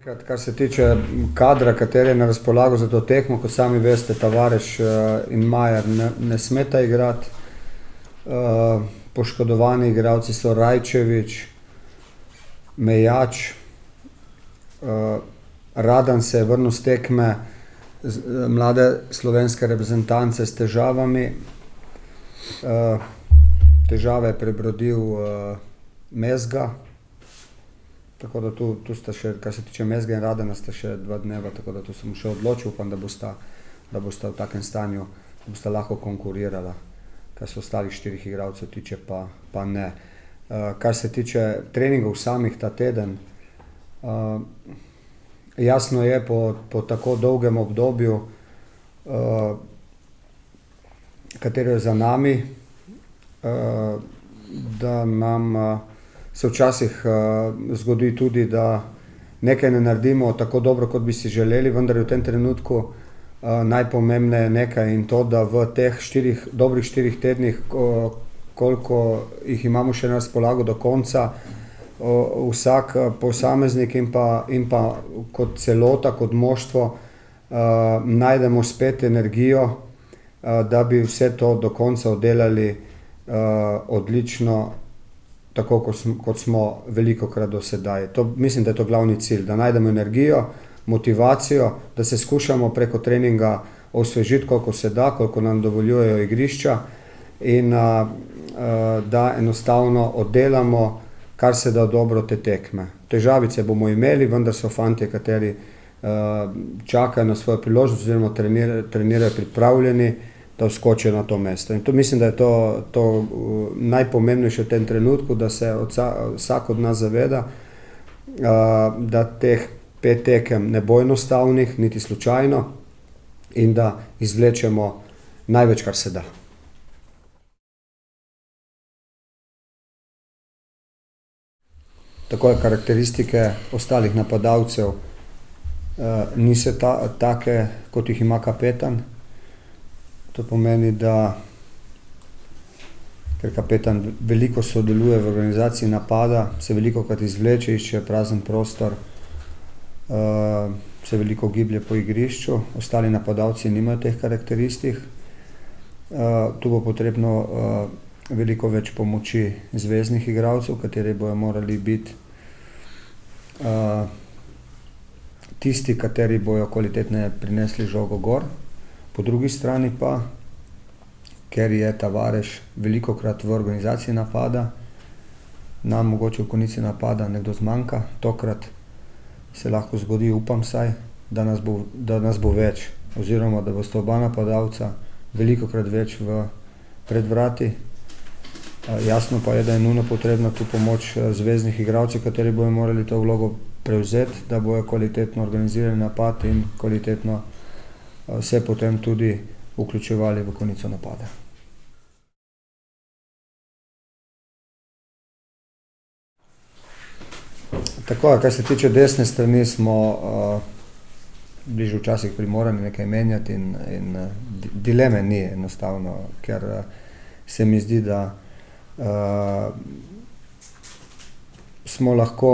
Kar se tiče kadra, kateri je na razpolago za to tekmo, kot sami veste, Tavares in Majer ne smeta igrati. Poškodovani igralci so Rajčević, Mejač, Radan se je vrnil s tekme mlade slovenske reprezentance s težavami. Težave je prebrodil Mezga, tako da tu sta še, kar se tiče Mezga in Radana, sta še 2 dneva, tako da tu sem še odločil, upam, da bosta v takem stanju, da bosta lahko konkurirala. Kar se ostalih 4 igralcev tiče, pa ne. Kar se tiče treningov samih ta teden, jasno je po tako dolgem obdobju, katero je za nami, da nam se včasih zgodi tudi, da nekaj ne naredimo tako dobro, kot bi si želeli, vendar je v tem trenutku najpomembneje nekaj in to, da v teh dobrih 4 tednih, koliko jih imamo še na razpolago do konca, vsak posameznik in pa kot celota, kot moštvo, najdemo spet energijo, da bi vse to do konca oddelali odlično, tako kot smo velikokrat do sedaj. Mislim, da je to glavni cilj, da najdemo energijo, motivacijo, da se skušamo preko treninga osvežiti, koliko se da, koliko nam dovoljujejo igrišča in da enostavno oddelamo, kar se da dobro te tekme. Težavice bomo imeli, vendar so fantje, kateri čakajo na svojo priložnost oziroma trenirajo pripravljeni, da vskočijo na to mesto. In to mislim, da je to najpomembnejše v tem trenutku, da se vsak od nas zaveda, da teh 5 tekem ne bo enostavnih, niti slučajno, in da izvlečemo največ, kar se da. Takoj karakteristike ostalih napadalcev niso take, kot jih ima kapetan. To pomeni, da ker kapetan veliko sodeluje v organizaciji napada, se velikokrat izvleče, išče prazen prostor, se veliko giblje po igrišču, ostali napadalci nimajo teh karakteristik. Tu bo potrebno veliko več pomoči zveznih igralcev, kateri bojo morali biti tisti, kateri bojo kvalitetneje prinesli žogo gor. Po drugi strani pa, ker je Tavares velikokrat v organizaciji napada, nam mogoče v konici napada nekdo zmanjka. Tokrat se lahko zgodi, upam vsaj, da nas bo več oziroma da bosta oba napadalca velikokrat več pred vrati. Jasno pa je, da je nujno potrebna tu pomoč zveznih igralcev, kateri bojo morali to vlogo prevzeti, da bojo kvalitetno organizirali napad in kvalitetno se potem tudi vključevali v konico napada. Tako, kar se tiče desne strani, smo bili že včasih primorani nekaj menjati in dileme ni enostavno, ker se mi zdi, da smo lahko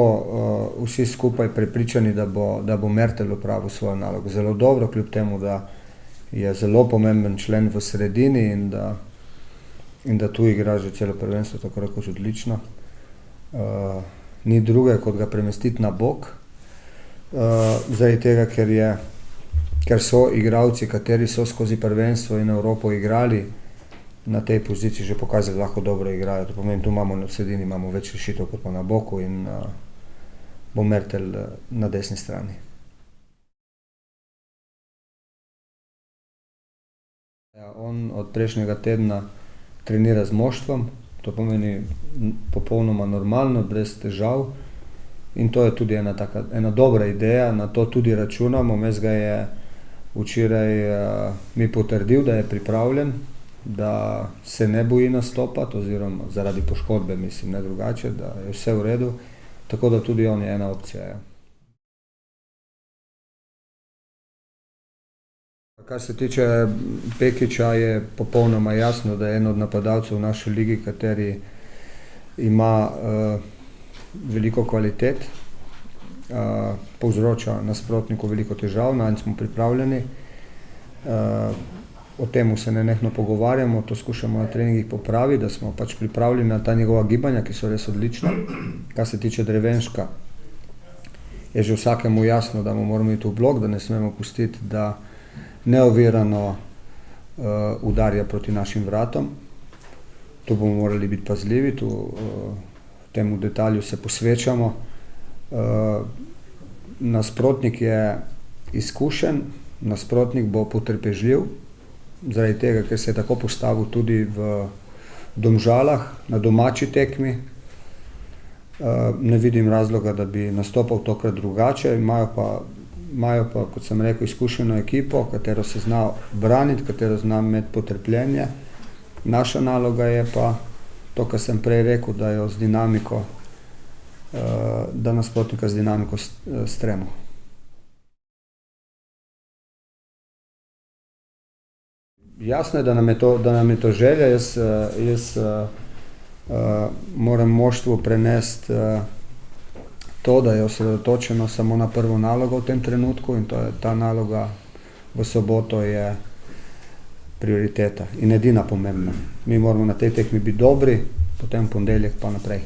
vsi skupaj prepričani, da bo Mertelj opravil svojo nalogo zelo dobro, kljub temu, da je zelo pomemben člen v sredini in da tu igra že celo prvenstvo tako rekoč odlično. Ni druge, kot ga premestiti na bok, zaradi tega, ker so igralci, kateri so skozi prvenstvo in Evropo igrali, na tej poziciji že pokazali, lahko dobro igrajo. To pomeni, tu imamo na sredini več rešitev kot pa na boku in bo Mertelj na desni strani. On od prejšnjega tedna trenira z moštvom, to pomeni popolnoma normalno, brez težav, in to je tudi ena dobra ideja, na to tudi računamo. Mezga je včeraj mi potrdil, da je pripravljen, da se ne boji nastopati, oziroma zaradi poškodbe, mislim, ne drugače, da je vse v redu, tako da tudi on je ena opcija. Kar se tiče Pekića, je popolnoma jasno, da je en od napadalcev v naši ligi, kateri ima veliko kvalitet. povzroča nasprotniku veliko težav, nanj smo pripravljeni. O tem se nenehno pogovarjamo, to skušamo na treningih popraviti, da smo pač pripravljeni na ta njegova gibanja, ki so res odlična. Kar se tiče Drevenška, je že vsakemu jasno, da mu moramo iti v blok, da ne smemo pustiti, da neovirano udarja proti našim vratom. Tu bomo morali biti pazljivi, temu detalju se posvečamo. Nasprotnik je izkušen, nasprotnik bo potrpežljiv, zaradi tega, ker se je tako postavil tudi v Domžalah, na domači tekmi. Ne vidim razloga, da bi nastopal tokrat drugače, imajo pa, kot sem rekel, izkušeno ekipo, katero se zna braniti, katero zna imeti potrpljenje. Naša naloga je pa to, kar sem prej rekel, da jo z dinamiko, da nasprotnika z dinamiko stremo. Jasno je, da nam je to želja. Jaz moram moštvu prenesti to, da je osredotočeno samo na prvo nalogo v tem trenutku, in to je ta naloga v soboto je prioriteta in edina pomembna. Mi moramo na tej tekmi biti dobri, potem v ponedeljek pa naprej.